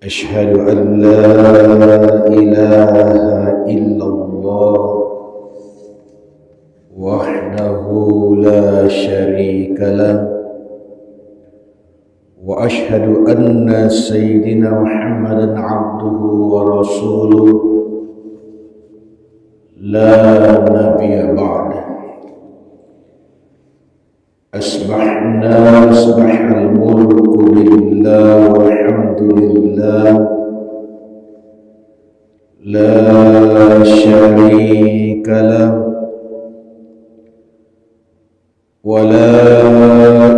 أشهد أن لا إله إلا الله وحده لا شريك له وأشهد أن سيدنا محمدا عبده ورسوله لا نبي بعده. أصبح الملك لله والحمد لله لا شريك له ولا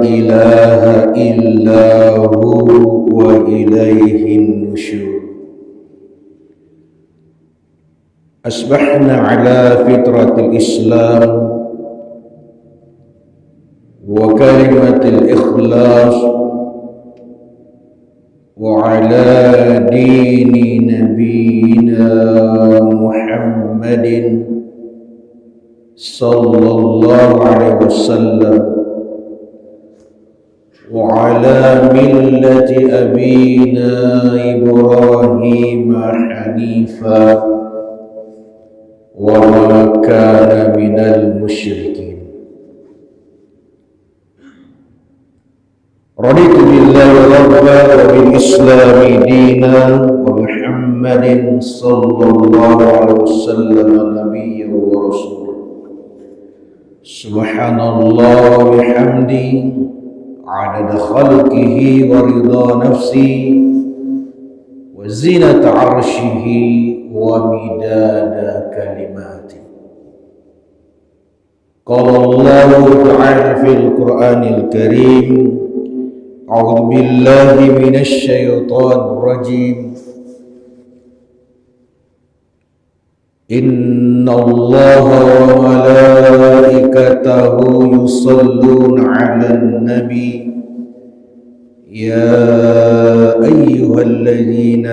إله إلا هو وإليه النشور. أصبحنا على فطرة الإسلام وكلمة الإخلاص وعلى دين نبينا محمد صلى الله عليه وسلم وعلى ملة أبينا إبراهيم حنيفا وما كان من المشركين. رضيت بالله ربا وبالإسلام دينا وبمحمد صلى الله عليه وسلم نبيا ورسولا. سبحان الله وبحمده عدد خلقه ورضا نفسه وزينة عرشه ومداد كلماته. قال الله تعالى في القرآن الكريم: أعوذ بالله من الشيطان الرجيم. إن الله وملائكته يصلون على النبي يا أيها الذين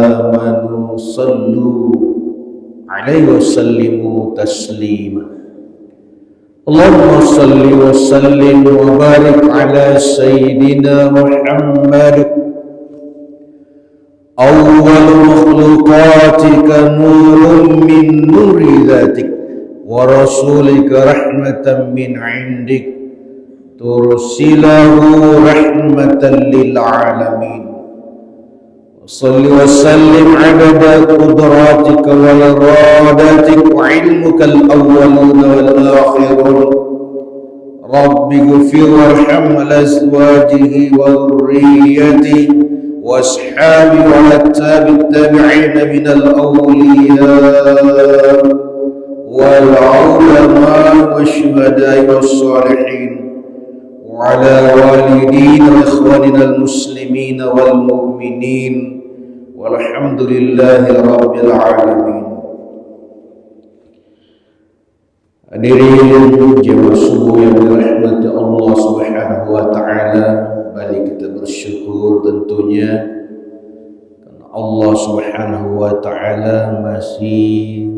آمنوا صلوا عليه وسلموا تسليما. اللهم صل وسلم وبارك على سيدنا محمد أول مخلوقاتك نور من نور ذاتك ورسولك رحمة من عندك ترسله رحمة للعالمين. وصل وسلم عدد قدراتك وإرادتك وعلمك الأولون والآخرون. رب اغفر وارحم لأزواجه وذريته وأصحابه وأتباع التابعين من الأولياء والعلماء والشهداء والصالحين وعلى والدينا وإخواننا المسلمين والمؤمنين والحمد لله رب العالمين. Hadirin jemaah subuh yang dirahmati Allah Subhanahu wa taala, balik kita bersyukur tentunya karena Allah Subhanahu wa taala masih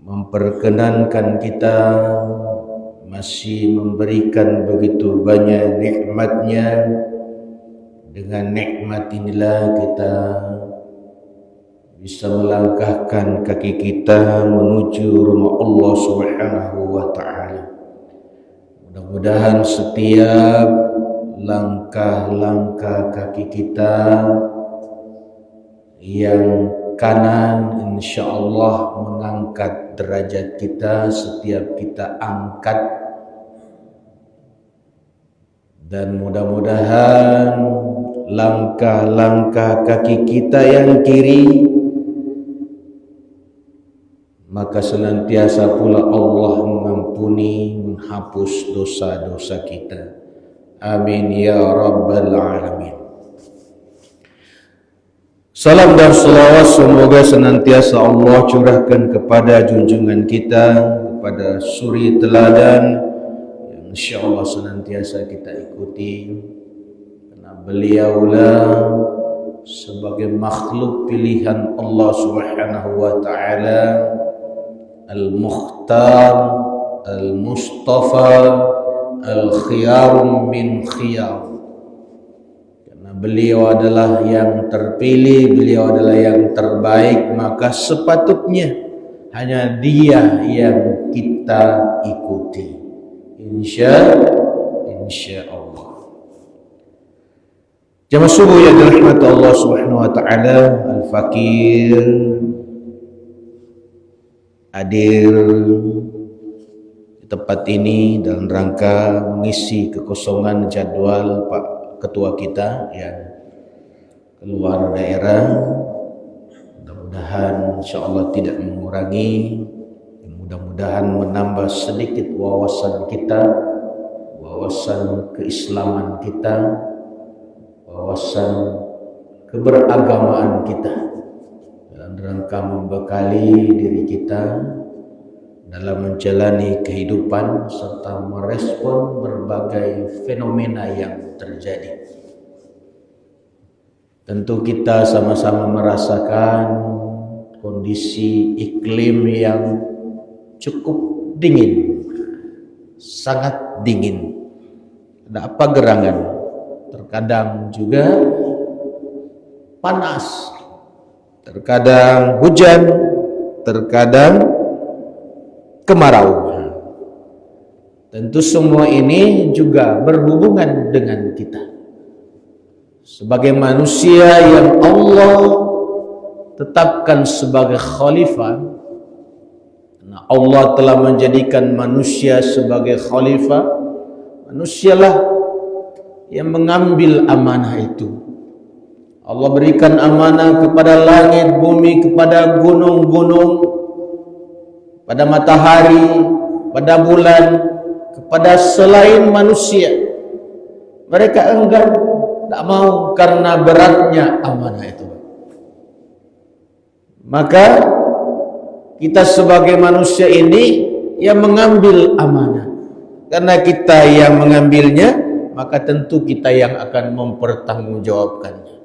memperkenankan kita, masih memberikan begitu banyak nikmatnya. Dengan nikmat inilah kita bisa melangkahkan kaki kita menuju rumah Allah Subhanahu wa taala. Mudah-mudahan setiap langkah-langkah kaki kita yang kanan insyaallah mengangkat derajat kita, setiap kita angkat, dan mudah-mudahan langkah-langkah kaki kita yang kiri maka senantiasa pula Allah mengampuni, menghapus dosa-dosa kita. Amin ya rabbal alamin. Salam dan salawat semoga senantiasa Allah curahkan kepada junjungan kita, kepada suri teladan yang insyaallah senantiasa kita ikuti, karena beliaulah sebagai makhluk pilihan Allah Subhanahu wa taala, Al-Mukhtar, Al-Mustafa, Al-Khiyar min khiyar. Beliau adalah yang terpilih, beliau adalah yang terbaik, maka sepatutnya hanya dia yang kita ikuti. Insya Allah. Jamaah subuh yang dirahmati Allah Subhanahu wa taala, Al-Fakir hadir di tempat ini dalam rangka mengisi kekosongan jadwal Pak Ketua kita yang keluar daerah. Mudah-mudahan insyaallah tidak mengurangi, mudah-mudahan menambah sedikit wawasan kita, wawasan keislaman kita, wawasan keberagamaan kita dalam rangka membekali diri kita dalam menjalani kehidupan serta merespon berbagai fenomena yang terjadi. Tentu kita sama-sama merasakan kondisi iklim yang cukup dingin, sangat dingin. Ada apa gerangan? Terkadang juga panas, terkadang hujan, terkadang kemarau. Tentu semua ini juga berhubungan dengan kita sebagai manusia yang Allah tetapkan sebagai khalifah. Nah, Allah telah menjadikan manusia sebagai khalifah. Manusialah yang mengambil amanah itu. Allah berikan amanah kepada langit, bumi, kepada gunung-gunung, pada matahari, pada bulan, kepada selain manusia. Mereka enggan, tak mau karena beratnya amanah itu. Maka kita sebagai manusia ini yang mengambil amanah. Karena kita yang mengambilnya, maka tentu kita yang akan mempertanggungjawabkannya.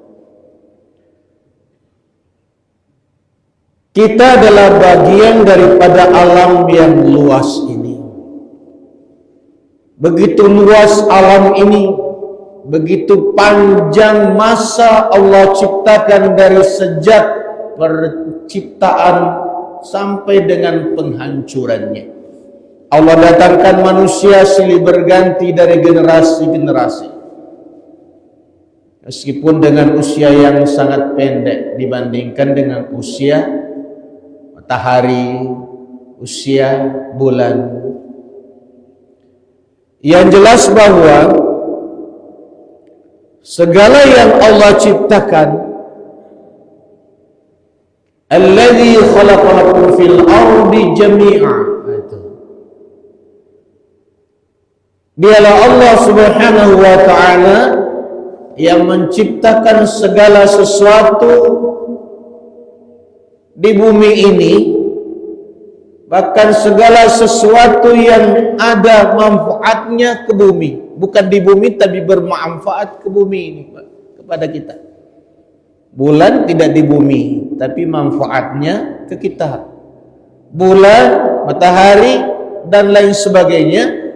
Kita adalah bagian daripada alam yang luas ini. Begitu luas alam ini, begitu panjang masa Allah ciptakan dari sejak penciptaan sampai dengan penghancurannya. Allah datangkan manusia silih berganti dari generasi-generasi. Meskipun dengan usia yang sangat pendek dibandingkan dengan usia matahari, usia bulan. Yang jelas bahwa segala yang Allah ciptakan, alladzi khalaqakum fil ardi jami'a, dialah Allah Subhanahu wa ta'ala yang menciptakan segala sesuatu di bumi ini, bahkan segala sesuatu yang ada manfaatnya ke bumi, bukan di bumi tapi bermanfaat ke bumi ini, Pak, kepada kita. Bulan tidak di bumi tapi manfaatnya ke kita. Bulan, matahari dan lain sebagainya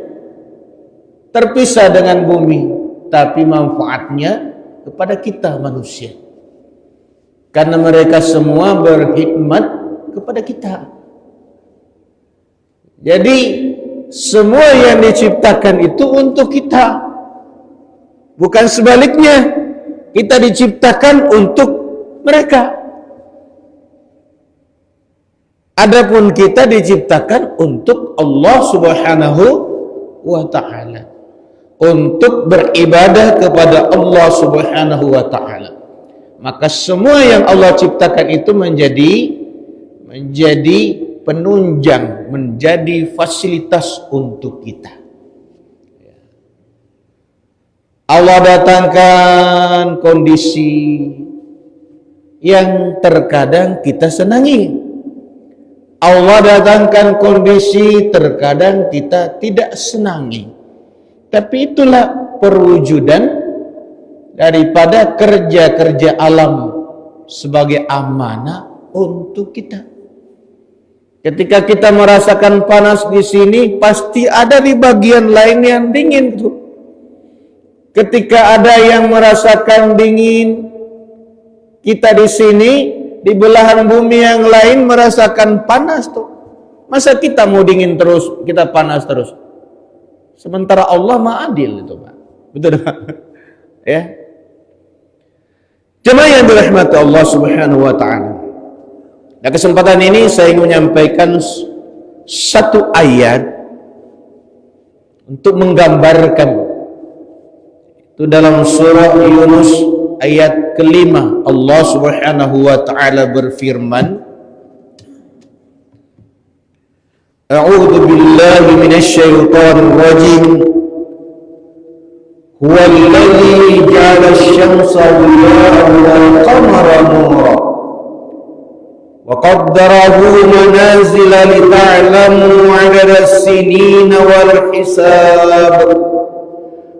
terpisah dengan bumi, tapi manfaatnya kepada kita manusia. Karena mereka semua berkhidmat kepada kita. Jadi semua yang diciptakan itu untuk kita, bukan sebaliknya. Kita diciptakan untuk mereka. Adapun kita diciptakan untuk Allah Subhanahu wa ta'ala, untuk beribadah kepada Allah Subhanahu wa ta'ala. Maka semua yang Allah ciptakan itu menjadi penunjang, menjadi fasilitas untuk kita. Allah datangkan kondisi yang terkadang kita senangi. Allah datangkan kondisi terkadang kita tidak senangi. Tapi itulah perwujudan daripada kerja-kerja alam sebagai amanah untuk kita. Ketika kita merasakan panas di sini, pasti ada di bagian lain yang dingin tuh. Ketika ada yang merasakan dingin, kita di sini di belahan bumi yang lain merasakan panas tuh. Masa kita mau dingin terus, kita panas terus? Sementara Allah Maha Adil itu, Pak. Betul, Pak? Ya. Jemaah yang dirahmati Allah Subhanahu wa taala. Nah, kesempatan ini saya ingin menyampaikan satu ayat untuk menggambarkan itu dalam surah Yunus ayat kelima. Allah Subhanahu wa taala berfirman, A'udzu billahi minasy syaithanir rajim. Huwallazi ja'ala asy-syamsa diya'an wal qamara nuran wa qaddarahu manazila lita'lamu 'adada as-sinina wal hisab.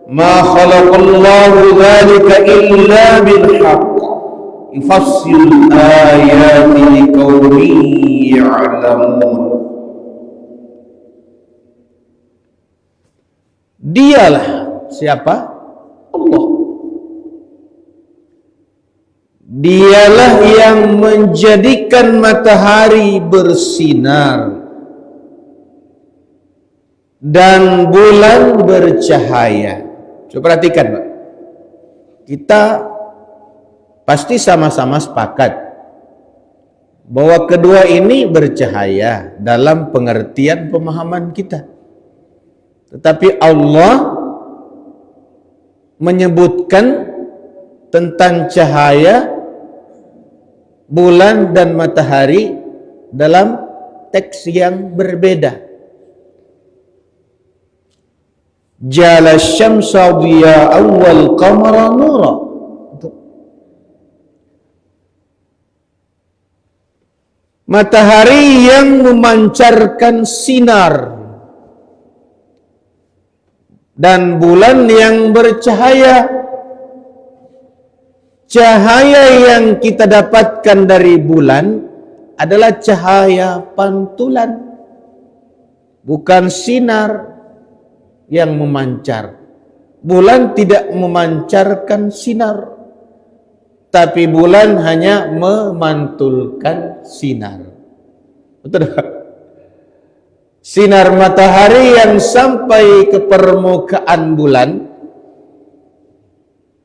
Ma khalaqallahu dzalika illa bil haqq yufassilul ayati liqaumin ya'lamun. Dialah siapa? Allah. Dialah yang menjadikan matahari bersinar dan bulan bercahaya. Coba perhatikan, Pak. Kita pasti sama-sama sepakat bahwa kedua ini bercahaya dalam pengertian pemahaman kita. Tetapi Allah menyebutkan tentang cahaya bulan dan matahari dalam teks yang berbeda. Ja'ala asy-syamsa diya'an wal qamara nura. Matahari yang memancarkan sinar dan bulan yang bercahaya. Cahaya yang kita dapatkan dari bulan adalah cahaya pantulan, bukan sinar yang memancar. Bulan tidak memancarkan sinar, tapi bulan hanya memantulkan sinar. Betul tak? Sinar matahari yang sampai ke permukaan bulan,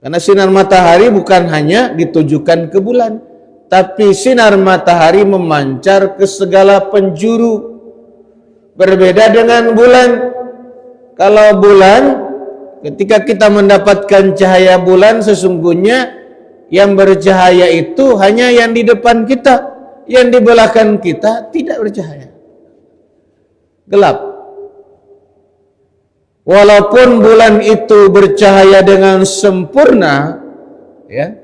karena sinar matahari bukan hanya ditujukan ke bulan, tapi sinar matahari memancar ke segala penjuru. Berbeda dengan bulan. Kalau bulan, ketika kita mendapatkan cahaya bulan, sesungguhnya yang bercahaya itu hanya yang di depan kita, yang di belakang kita tidak bercahaya. Gelap. Walaupun bulan itu bercahaya dengan sempurna, ya,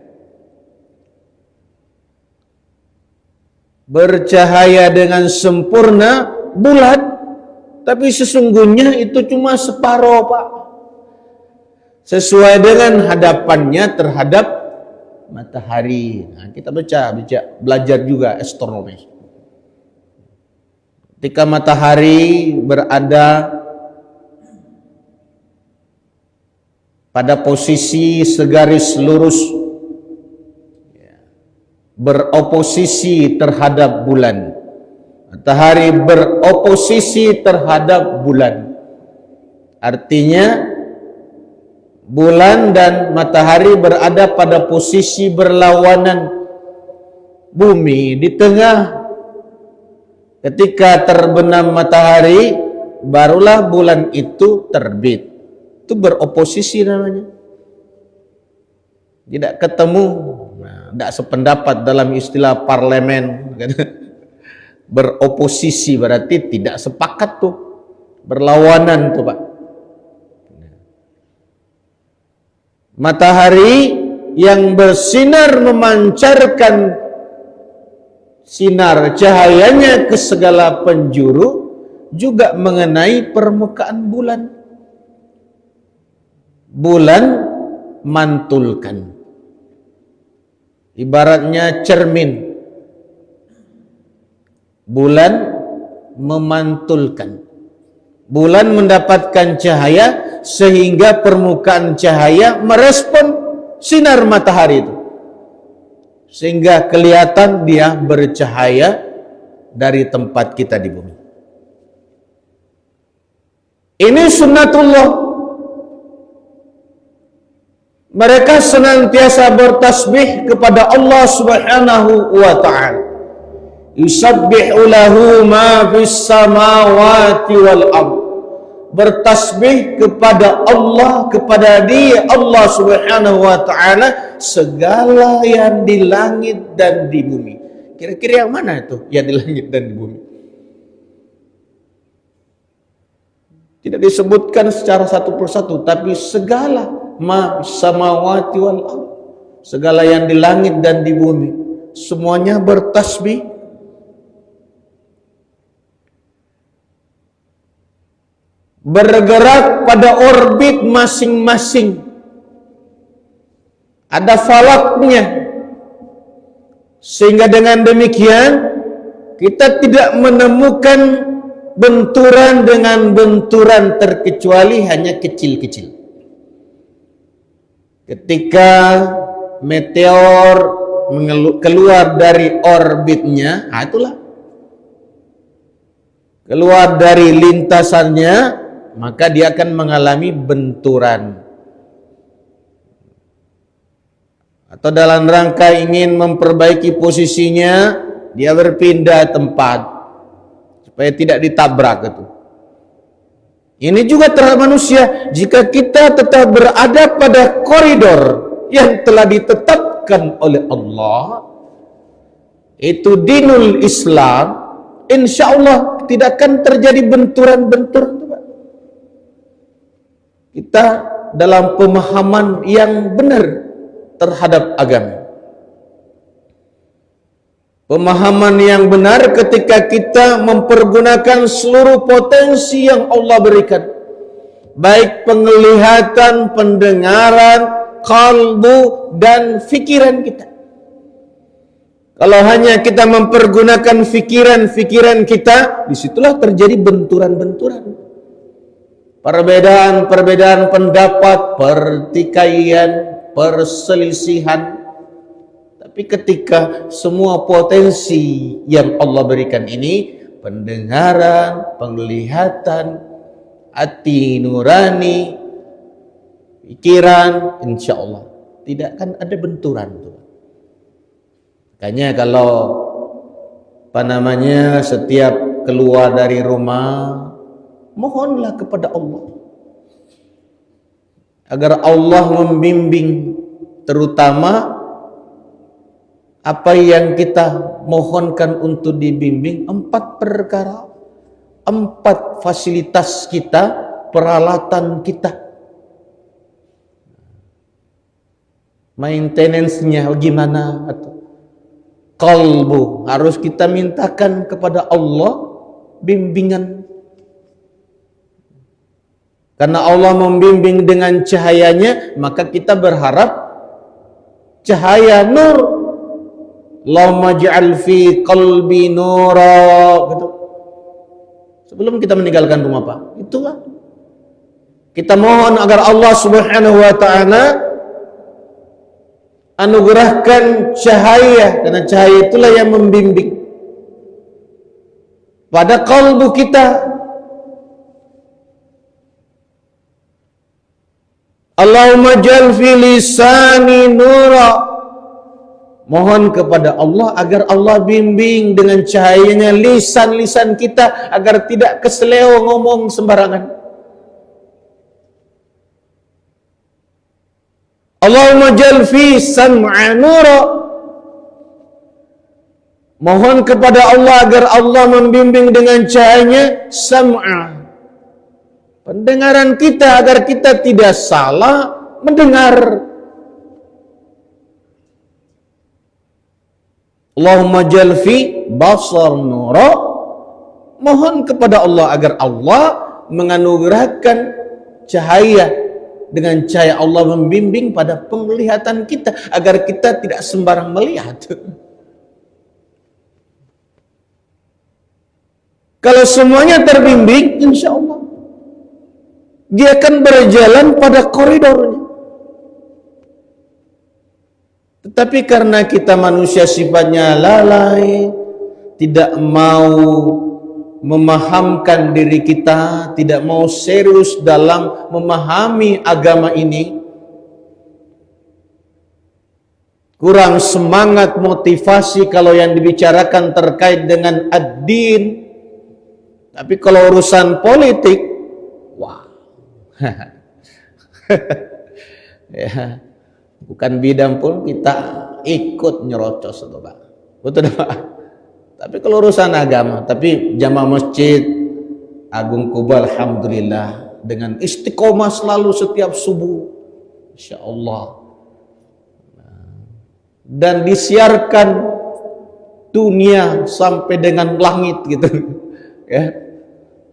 bercahaya dengan sempurna bulan, tapi sesungguhnya itu cuma separuh, Pak, sesuai dengan hadapannya terhadap matahari. Nah, kita belajar juga astronomi. Ketika matahari berada pada posisi segaris lurus, beroposisi terhadap bulan, matahari beroposisi terhadap bulan, artinya bulan dan matahari berada pada posisi berlawanan. Bumi di tengah. Ketika terbenam matahari, barulah bulan itu terbit. Itu beroposisi namanya. Tidak ketemu, tidak sependapat dalam istilah parlemen. Beroposisi berarti tidak sepakat tuh, berlawanan tuh, Pak. Matahari yang bersinar memancarkan sinar cahayanya ke segala penjuru juga mengenai permukaan bulan. Bulan mantulkan, ibaratnya cermin. Bulan memantulkan. Bulan mendapatkan cahaya sehingga permukaan cahaya merespon sinar matahari itu, sehingga kelihatan dia bercahaya dari tempat kita di bumi. Ini sunnatullah. Mereka senantiasa bertasbih kepada Allah Subhanahu wa ta'ala. Yusabbihu lahu ma fis samawati wal ardh. Bertasbih kepada Allah, kepada Dia Allah Subhanahu wa ta'ala, segala yang di langit dan di bumi. Kira-kira yang mana itu yang di langit dan di bumi? Tidak disebutkan secara satu persatu, tapi segala ma samawati wal ardh, segala yang di langit dan di bumi, semuanya bertasbih. Bergerak pada orbit masing-masing. Ada falaknya. Sehingga dengan demikian kita tidak menemukan benturan dengan benturan terkecuali hanya kecil-kecil. Ketika meteor keluar dari orbitnya, itulah keluar dari lintasannya, maka dia akan mengalami benturan. Atau dalam rangka ingin memperbaiki posisinya, dia berpindah tempat supaya tidak ditabrak itu. Ini juga terhadap manusia. Jika kita tetap berada pada koridor yang telah ditetapkan oleh Allah, itu dinul Islam, insya Allah tidak akan terjadi benturan-benturan. Kita dalam pemahaman yang benar terhadap agama. Pemahaman yang benar ketika kita mempergunakan seluruh potensi yang Allah berikan, baik penglihatan, pendengaran, kalbu, dan fikiran kita. Kalau hanya kita mempergunakan fikiran kita, disitulah terjadi benturan-benturan, perbedaan-perbedaan pendapat, pertikaian, perselisihan. Tapi ketika semua potensi yang Allah berikan ini, pendengaran, penglihatan, hati nurani, pikiran, insya Allah tidak akan ada benturan tuh. Makanya kalau setiap keluar dari rumah, mohonlah kepada Allah agar Allah membimbing, terutama apa yang kita mohonkan untuk dibimbing. 4 perkara, 4 fasilitas kita, peralatan kita, maintenance-nya gimana. Qalbu, harus kita mintakan kepada Allah bimbingan, karena Allah membimbing dengan cahayanya, maka kita berharap cahaya nur. Allahumma ja'al fi qalbi nura, gitu. Sebelum kita meninggalkan rumah, Pak, itulah kita mohon agar Allah Subhanahu wa ta'ala anugerahkan cahaya, karena cahaya itulah yang membimbing pada kalbu kita. Allahumma ja'al fi lisani nura. Mohon kepada Allah agar Allah bimbing dengan cahayanya lisan-lisan kita, agar tidak keseleo ngomong sembarangan. Allahumma ja'al fi sam'a nura. Mohon kepada Allah agar Allah membimbing dengan cahayanya sam'a, pendengaran kita, agar kita tidak salah mendengar. Allahumma ja'al fi basar nura. Mohon kepada Allah agar Allah menganugerahkan cahaya, dengan cahaya Allah membimbing pada penglihatan kita, agar kita tidak sembarang melihat. Kalau semuanya terbimbing, insya Allah Dia akan berjalan pada koridornya. Tetapi karena kita manusia sifatnya lalai, tidak mau memahamkan diri kita, tidak mau serius dalam memahami agama ini, kurang semangat motivasi kalau yang dibicarakan terkait dengan ad-din. Tapi kalau urusan politik, wah, ya, bukan bidang pun kita ikut nyerocos itu Pak. Betul Pak. Tapi kalau urusan agama, tapi jamaah masjid Agung Kuba alhamdulillah dengan istiqomah selalu setiap subuh, insya Allah, dan disiarkan dunia sampai dengan langit gitu ya.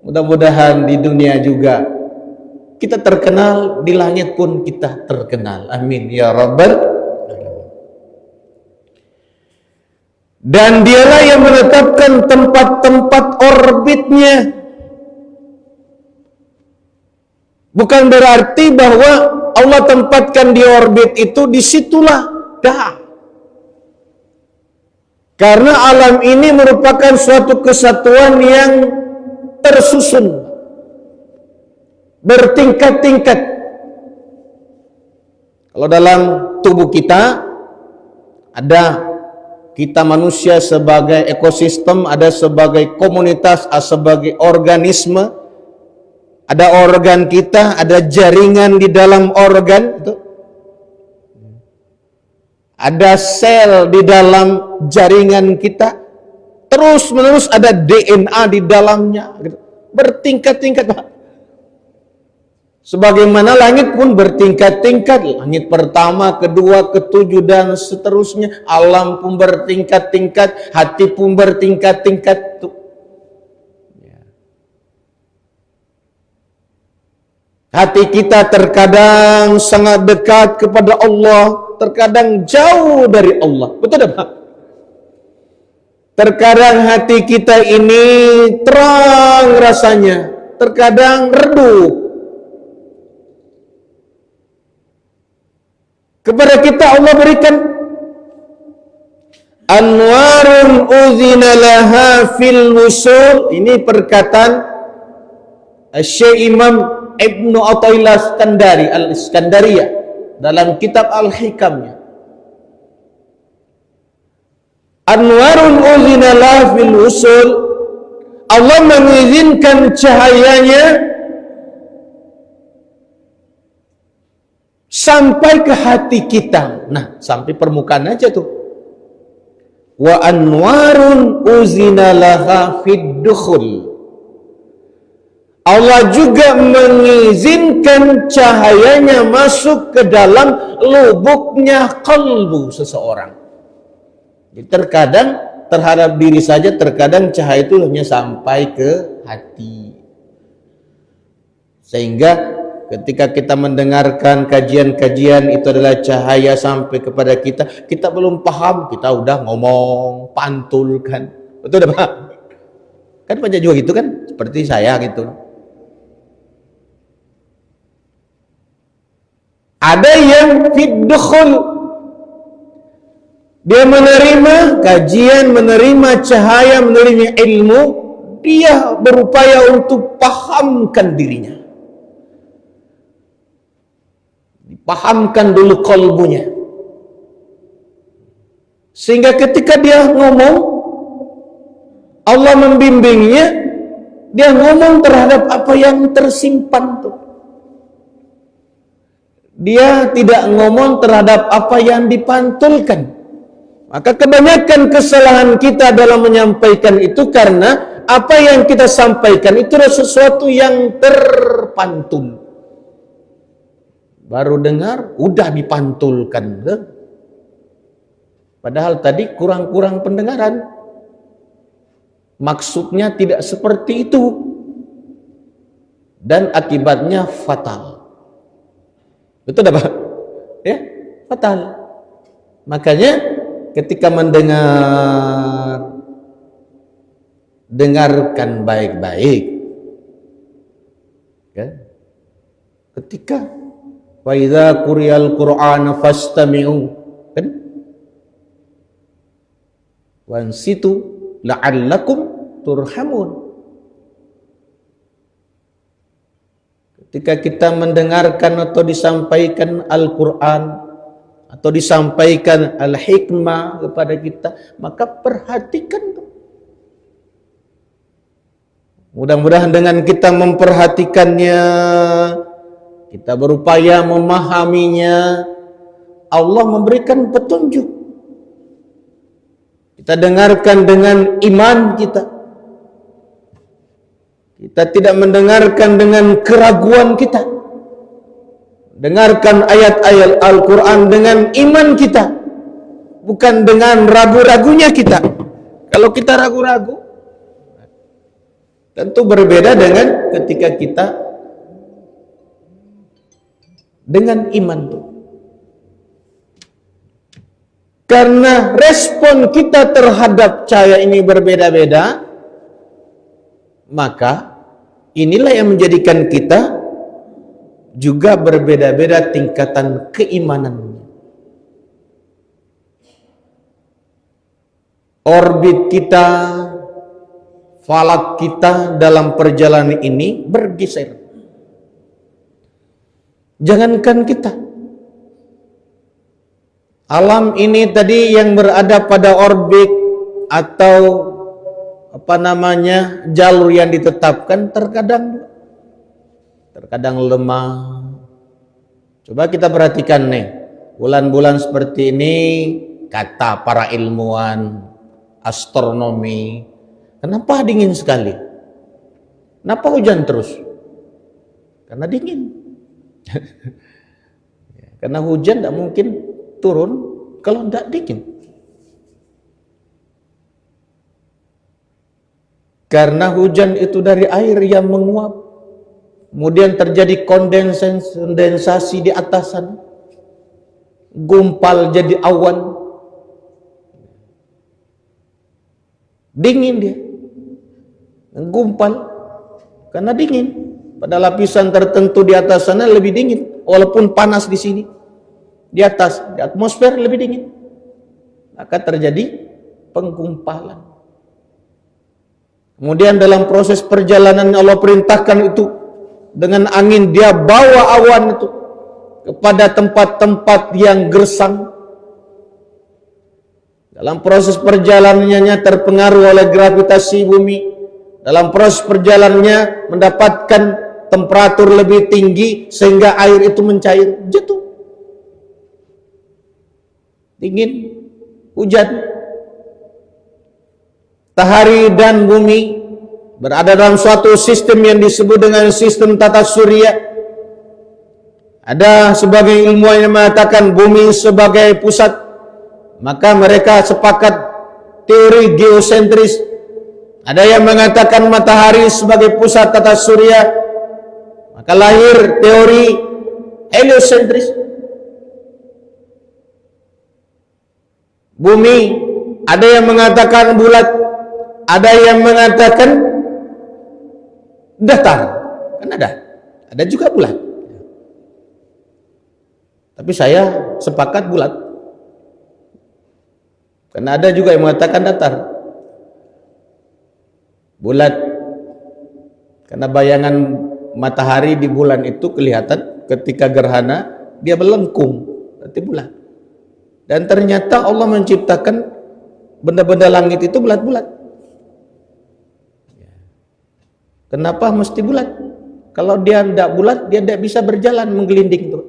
Mudah-mudahan di dunia juga kita terkenal, di langit pun kita terkenal. Amin ya rabbal alamin. Dan dialah yang menetapkan tempat-tempat orbitnya. Bukan berarti bahwa Allah tempatkan di orbit itu disitulah dah. Karena alam ini merupakan suatu kesatuan yang tersusun, bertingkat-tingkat. Kalau dalam tubuh kita ada kita manusia sebagai ekosistem, ada sebagai komunitas, ada sebagai organisme, ada organ kita, ada jaringan di dalam organ itu, ada sel di dalam jaringan kita. Terus menerus ada DNA di dalamnya, bertingkat-tingkat Pak. Sebagaimana langit pun bertingkat-tingkat, langit pertama, kedua, ketujuh dan seterusnya. Alam pun bertingkat-tingkat, hati pun bertingkat-tingkat. Hati kita terkadang sangat dekat kepada Allah, terkadang jauh dari Allah. Betul tak Pak? Terkadang hati kita ini terang rasanya, terkadang redup. Kepada kita Allah berikan anwarun uzina laha fil wusul. Ini perkataan Syekh Imam Ibnu Athaillah Al-Iskandariyah dalam kitab Al-Hikamnya. Anwarun uzina laha fil wusul, Allah mengizinkan cahayanya sampai ke hati kita. Nah, sampai permukaan aja tuh. Wa anwarun uzina laha fid dukhul, Allah juga mengizinkan cahayanya masuk ke dalam lubuknya kalbu seseorang. Jadi terkadang terhadap diri saja, terkadang cahaya itu hanya sampai ke hati. Sehingga ketika kita mendengarkan kajian-kajian itu adalah cahaya sampai kepada kita, kita belum paham, kita udah ngomong, pantul kan. Betul Pak? Kan banyak juga gitu kan, seperti saya gitu. Ada yang fiddukhul, dia menerima kajian, menerima cahaya, menerima ilmu, dia berupaya untuk pahamkan dirinya. Pahamkan dulu kalbunya. Sehingga ketika dia ngomong, Allah membimbingnya, dia ngomong terhadap apa yang tersimpan tuh. Dia tidak ngomong terhadap apa yang dipantulkan. Maka kebanyakan kesalahan kita dalam menyampaikan itu karena apa yang kita sampaikan itu adalah sesuatu yang terpantul. Baru dengar, udah dipantulkan. Padahal tadi kurang-kurang pendengaran. Maksudnya tidak seperti itu. Dan akibatnya fatal. Betul tak Pak? Ya, fatal. Makanya ketika mendengar, dengarkan baik-baik. Ya. Ketika wa idza quriyal Qur'an fastami'u, kan? Wansitu la'allakum turhamun. Ketika kita mendengarkan atau disampaikan Al-Quran atau disampaikan Al-Hikmah kepada kita, maka perhatikan. Mudah-mudahan dengan kita memperhatikannya, kita berupaya memahaminya, Allah memberikan petunjuk. Kita dengarkan dengan iman kita. Kita tidak mendengarkan dengan keraguan kita. Dengarkan ayat-ayat Al-Quran dengan iman kita, bukan dengan ragu-ragunya kita. Kalau kita ragu-ragu, tentu berbeda dengan ketika kita dengan iman itu. Karena respon kita terhadap cahaya ini berbeda-beda, maka inilah yang menjadikan kita juga berbeda-beda tingkatan keimanannya. Orbit kita, falak kita dalam perjalanan ini bergeser. Jangankan kita, alam ini tadi yang berada pada orbit atau jalur yang ditetapkan terkadang lemah. Coba kita perhatikan nih, bulan-bulan seperti ini, kata para ilmuwan astronomi, kenapa dingin sekali? Kenapa hujan terus? Karena dingin. Karena hujan tidak mungkin turun kalau tidak dingin. Karena hujan itu dari air yang menguap, kemudian terjadi kondensasi di atas sana, gumpal jadi awan, dingin dia, gumpal karena dingin. Pada lapisan tertentu di atas sana lebih dingin, walaupun panas di sini, di atas, di atmosfer lebih dingin, maka terjadi penggumpalan. Kemudian dalam proses perjalanan Allah perintahkan itu, dengan angin dia bawa awan itu kepada tempat-tempat yang gersang. Dalam proses perjalanannya terpengaruh oleh gravitasi bumi. Dalam proses perjalanannya mendapatkan temperatur lebih tinggi sehingga air itu mencair, jatuh. Dingin, hujan. Matahari dan bumi berada dalam suatu sistem yang disebut dengan sistem tata surya. Ada sebagai ilmuwan yang mengatakan bumi sebagai pusat, maka mereka sepakat teori geosentris. Ada yang mengatakan matahari sebagai pusat tata surya, maka lahir teori heliosentris. Bumi, ada yang mengatakan bulat, ada yang mengatakan datar, kan ada juga bulat. Tapi saya sepakat bulat, karena ada juga yang mengatakan datar. Bulat, karena bayangan matahari di bulan itu kelihatan ketika gerhana, dia melengkung, berarti bulat. Dan ternyata Allah menciptakan benda-benda langit itu bulat-bulat. Kenapa mesti bulat? Kalau dia tidak bulat, dia tidak bisa berjalan menggelinding tuh.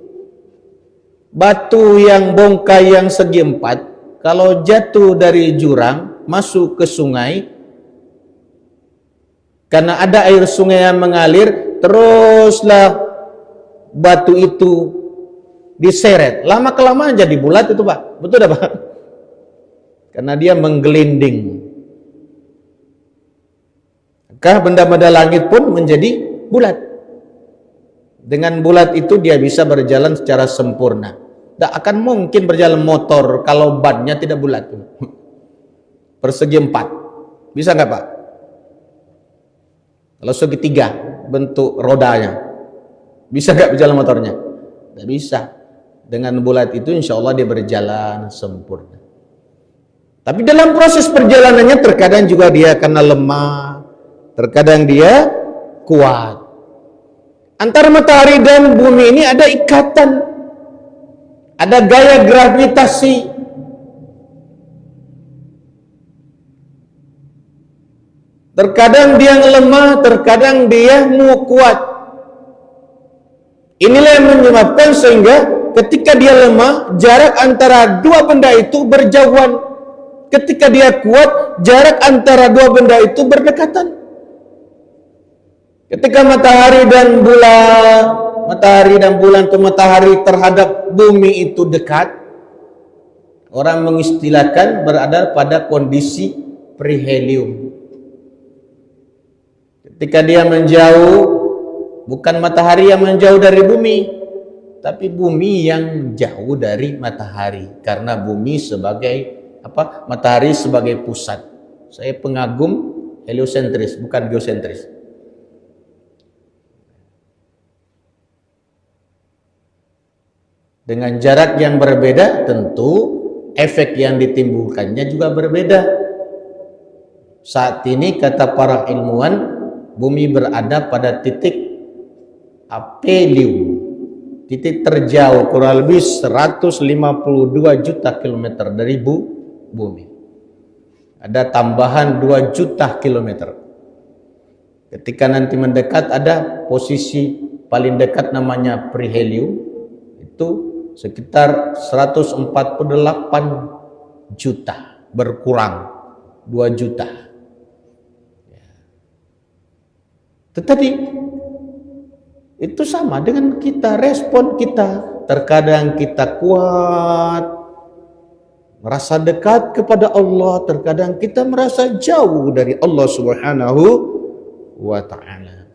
Batu yang bongkai yang segi empat, kalau jatuh dari jurang masuk ke sungai, karena ada air sungai yang mengalir, teruslah batu itu diseret. Lama-kelamaan jadi bulat itu, Pak. Betul tidak, Pak? Karena dia menggelinding. Maka benda-benda langit pun menjadi bulat. Dengan bulat itu dia bisa berjalan secara sempurna. Tidak akan mungkin berjalan motor kalau bannya tidak bulat. Persegi empat. Bisa nggak, Pak? Kalau segitiga bentuk rodanya, Bisa gak berjalan motornya? Tidak bisa. Dengan bulat itu insya Allah dia berjalan sempurna. Tapi dalam proses perjalanannya terkadang juga dia karena lemah, terkadang dia kuat. Antara matahari dan bumi ini ada ikatan, ada gaya gravitasi. Terkadang dia lemah, terkadang dia mau kuat. Inilah yang menyebabkan sehingga ketika dia lemah, jarak antara dua benda itu berjauhan. Ketika dia kuat, jarak antara dua benda itu berdekatan. Ketika matahari dan bulan atau matahari terhadap bumi itu dekat, orang mengistilahkan berada pada kondisi perihelium. Ketika dia menjauh, bukan matahari yang menjauh dari bumi, tapi bumi yang jauh dari matahari. Karena bumi sebagai matahari sebagai pusat. Saya pengagum heliosentris, bukan geosentris. Dengan jarak yang berbeda, tentu efek yang ditimbulkannya juga berbeda. Saat ini kata para ilmuwan, bumi berada pada titik apelium, titik terjauh kurang lebih 152 juta kilometer dari bumi. Ada tambahan 2 juta kilometer. Ketika nanti mendekat, ada posisi paling dekat namanya perihelium, itu sekitar 148 juta, berkurang 2 juta. Tetapi itu sama dengan kita, respon kita. Terkadang kita kuat, merasa dekat kepada Allah, terkadang kita merasa jauh dari Allah Subhanahu wa ta'ala.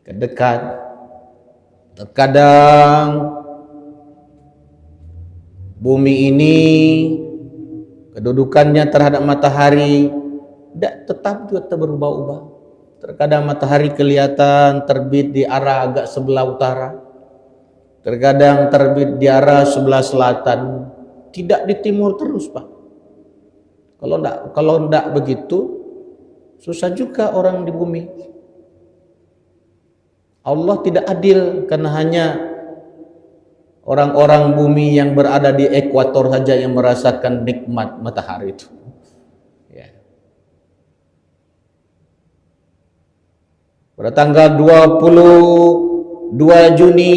Dekat, terkadang bumi ini kedudukannya terhadap matahari tidak tetap juga berubah-ubah. Terkadang matahari kelihatan terbit di arah agak sebelah utara, terkadang terbit di arah sebelah selatan, tidak di timur terus, Pak. Kalau enggak begitu, susah juga orang di bumi. Allah tidak adil karena hanya orang-orang bumi yang berada di ekuator saja yang merasakan nikmat matahari itu. Pada tanggal 22 Juni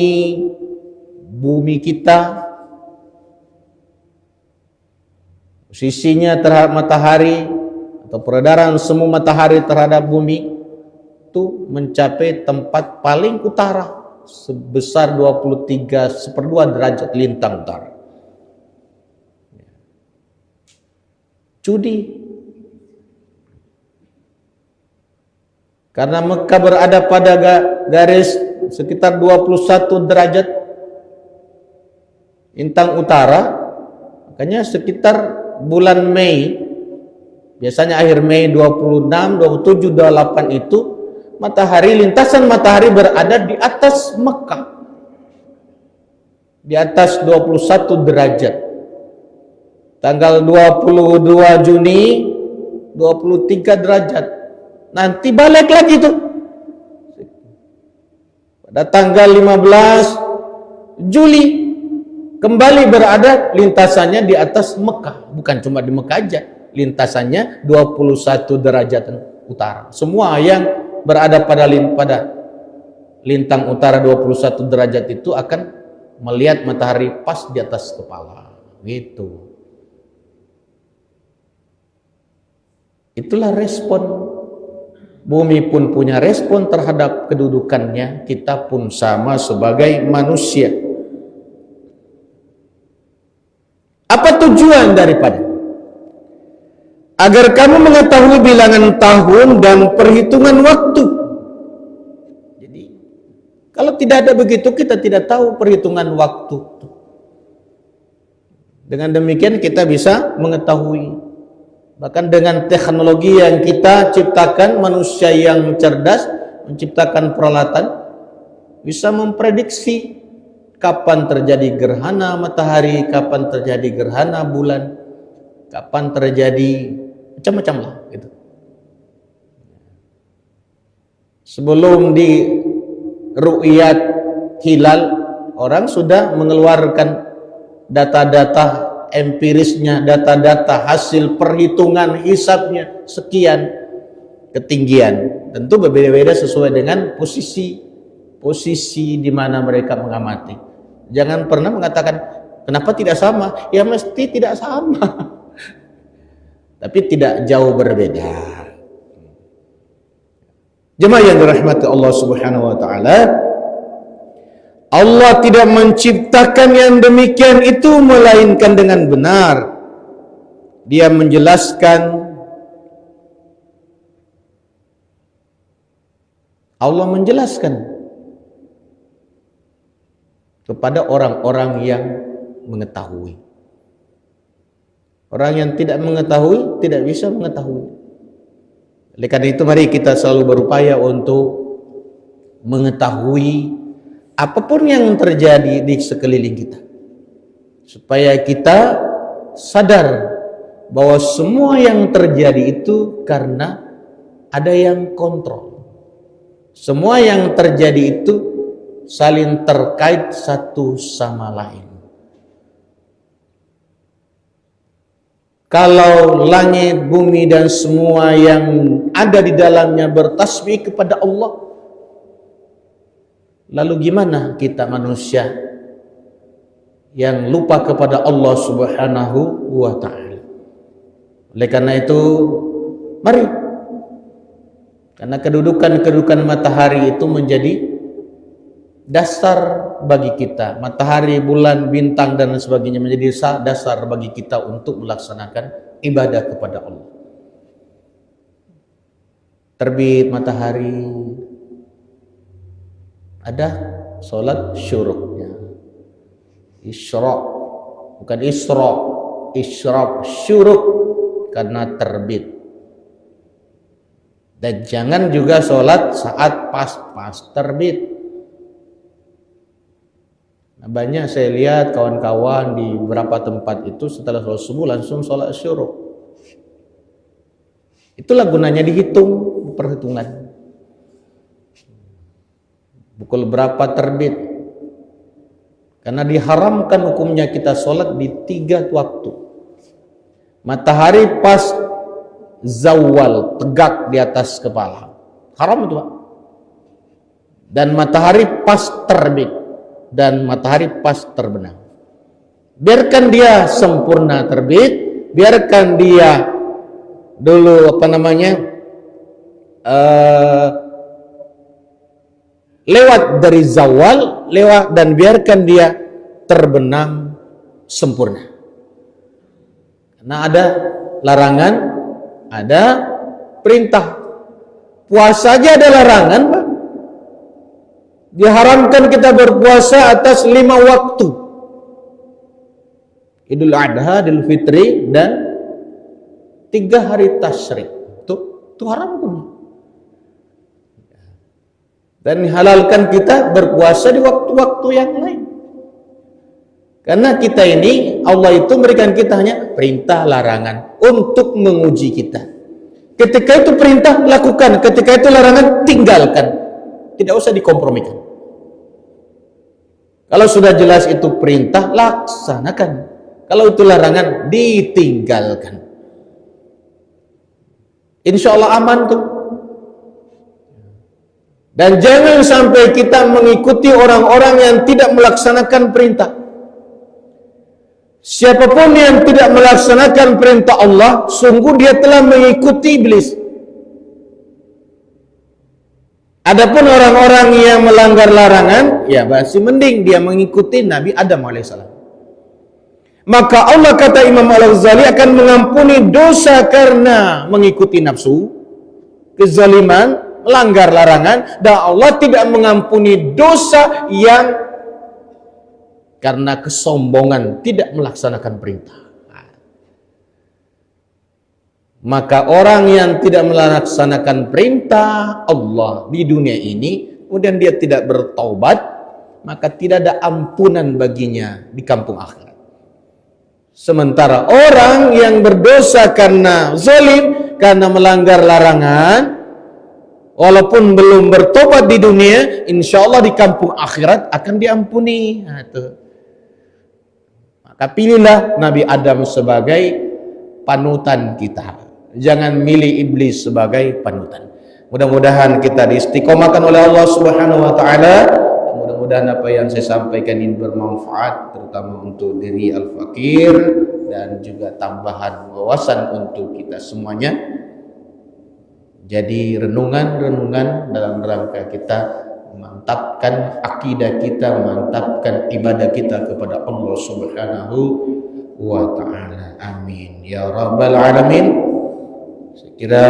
bumi kita posisinya terhadap matahari atau peredaran semu matahari terhadap bumi itu mencapai tempat paling utara sebesar 23/2 derajat lintang utara. Judi. Karena Mekah berada pada garis sekitar 21 derajat lintang utara, makanya sekitar bulan Mei, biasanya akhir Mei 26, 27, 28 itu lintasan matahari berada di atas Mekah, di atas 21 derajat. Tanggal 22 Juni 23 derajat. Nanti balik lagi tuh pada tanggal 15 Juli kembali berada lintasannya di atas Mekah. Bukan cuma di Mekah aja, lintasannya 21 derajat utara. Semua yang berada pada lintang utara 21 derajat itu akan melihat matahari pas di atas kepala. Gitu. Itulah respon. Bumi pun punya respon terhadap kedudukannya, kita pun sama sebagai manusia. Apa tujuan daripada? Agar kamu mengetahui bilangan tahun dan perhitungan waktu. Jadi, kalau tidak ada begitu, kita tidak tahu perhitungan waktu. Dengan demikian kita bisa mengetahui. Bahkan dengan teknologi yang kita ciptakan, manusia yang cerdas menciptakan peralatan, bisa memprediksi kapan terjadi gerhana matahari, kapan terjadi gerhana bulan, kapan terjadi macam-macam lah gitu. Sebelum di ru'yat hilal, orang sudah mengeluarkan data-data empirisnya, data-data hasil perhitungan hisabnya sekian ketinggian. Tentu berbeda-beda sesuai dengan posisi di mana mereka mengamati. Jangan pernah mengatakan kenapa tidak sama? Ya mesti tidak sama. Tapi tidak jauh berbeda. Jemaah yang dirahmati Allah Subhanahu wa taala, Allah tidak menciptakan yang demikian itu melainkan dengan benar. Dia menjelaskan, Allah menjelaskan kepada orang-orang yang mengetahui. Orang yang tidak mengetahui tidak bisa mengetahui. Oleh karena itu mari kita selalu berupaya untuk mengetahui apapun yang terjadi di sekeliling kita, supaya kita sadar bahwa semua yang terjadi itu karena ada yang kontrol. Semua yang terjadi itu saling terkait satu sama lain. Kalau langit, bumi dan semua yang ada di dalamnya bertasbih kepada Allah, lalu gimana kita manusia yang lupa kepada Allah Subhanahu wa ta'ala? Oleh karena itu, mari, karena kedudukan matahari itu menjadi dasar bagi kita. Matahari, bulan, bintang dan sebagainya menjadi dasar bagi kita untuk melaksanakan ibadah kepada Allah. Terbit matahari, ada sholat syuruknya. Isyraq, bukan isra, isyraq, syuruk karena terbit. Dan jangan juga sholat saat pas terbit. Nah, banyak saya lihat kawan-kawan di beberapa tempat itu setelah sholat subuh langsung sholat syuruk. Itulah gunanya dihitung, perhitungan. Pukul berapa terbit? Karena diharamkan hukumnya kita sholat di 3 waktu. Matahari pas zawal, tegak di atas kepala. Haram itu, Pak. Dan matahari pas terbit. Dan matahari pas terbenam. Biarkan dia sempurna terbit, biarkan dia dulu lewat dari zawal, lewat, dan biarkan dia terbenam sempurna. Karena ada larangan, ada perintah. Puasa aja ada larangan, Pak. Diharamkan kita berpuasa atas 5 waktu. Idul Adha, Idul Fitri, dan 3 hari tasyrik. Itu haram hukumnya. Dan halalkan kita berpuasa di waktu-waktu yang lain. Karena kita ini, Allah itu memberikan kita hanya perintah larangan untuk menguji kita. Ketika itu perintah, lakukan. Ketika itu larangan, tinggalkan. Tidak usah dikompromikan. Kalau sudah jelas itu perintah, laksanakan. Kalau itu larangan, ditinggalkan. Insya Allah aman tuh. Dan jangan sampai kita mengikuti orang-orang yang tidak melaksanakan perintah. Siapapun yang tidak melaksanakan perintah Allah, sungguh dia telah mengikuti iblis. Adapun orang-orang yang melanggar larangan, ya masih mending dia mengikuti Nabi Adam alaihissalam. Maka Allah, kata Imam Al-Ghazali, akan mengampuni dosa karena mengikuti nafsu, kezaliman, melanggar larangan, dan Allah tidak mengampuni dosa yang karena kesombongan tidak melaksanakan perintah. Maka orang yang tidak melaksanakan perintah Allah di dunia ini kemudian dia tidak bertaubat, maka tidak ada ampunan baginya di kampung akhirat. Sementara orang yang berdosa karena zalim, karena melanggar larangan, walaupun belum bertobat di dunia, insya Allah di kampung akhirat akan diampuni. Nah, itu. Maka pilihlah Nabi Adam sebagai panutan kita. Jangan milih iblis sebagai panutan. Mudah-mudahan kita diistiqomahkan oleh Allah Subhanahu wa taala. Mudah-mudahan apa yang saya sampaikan ini bermanfaat, terutama untuk diri al-fakir dan juga tambahan wawasan untuk kita semuanya. Jadi renungan-renungan dalam rangka kita memantapkan akidah kita, memantapkan ibadah kita kepada Allah Subhanahu wa taala. Amin ya rabbal alamin. Saya kira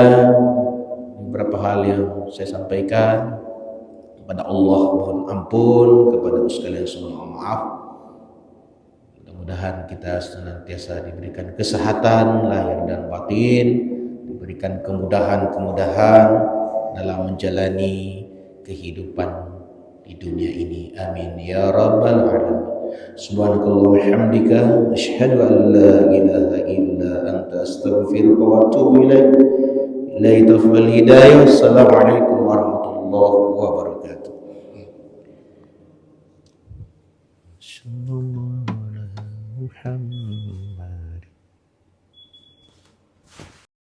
beberapa hal yang saya sampaikan kepada Allah mohon ampun, kepada sekalian semua mohon maaf. Mudah-mudahan kita senantiasa diberikan kesehatan lahir dan batin, diberikan kemudahan-kemudahan dalam menjalani kehidupan di dunia ini. Amin ya rabbal alamin. Subhanakallah wa hamdika asyhadu an la ilaha illa anta astaghfiruka wa atubu ilaik. Billahi taufiq wal hidayah. Assalamualaikum warahmatullahi wabarakatuh. Sallallahu alaihi wasallam.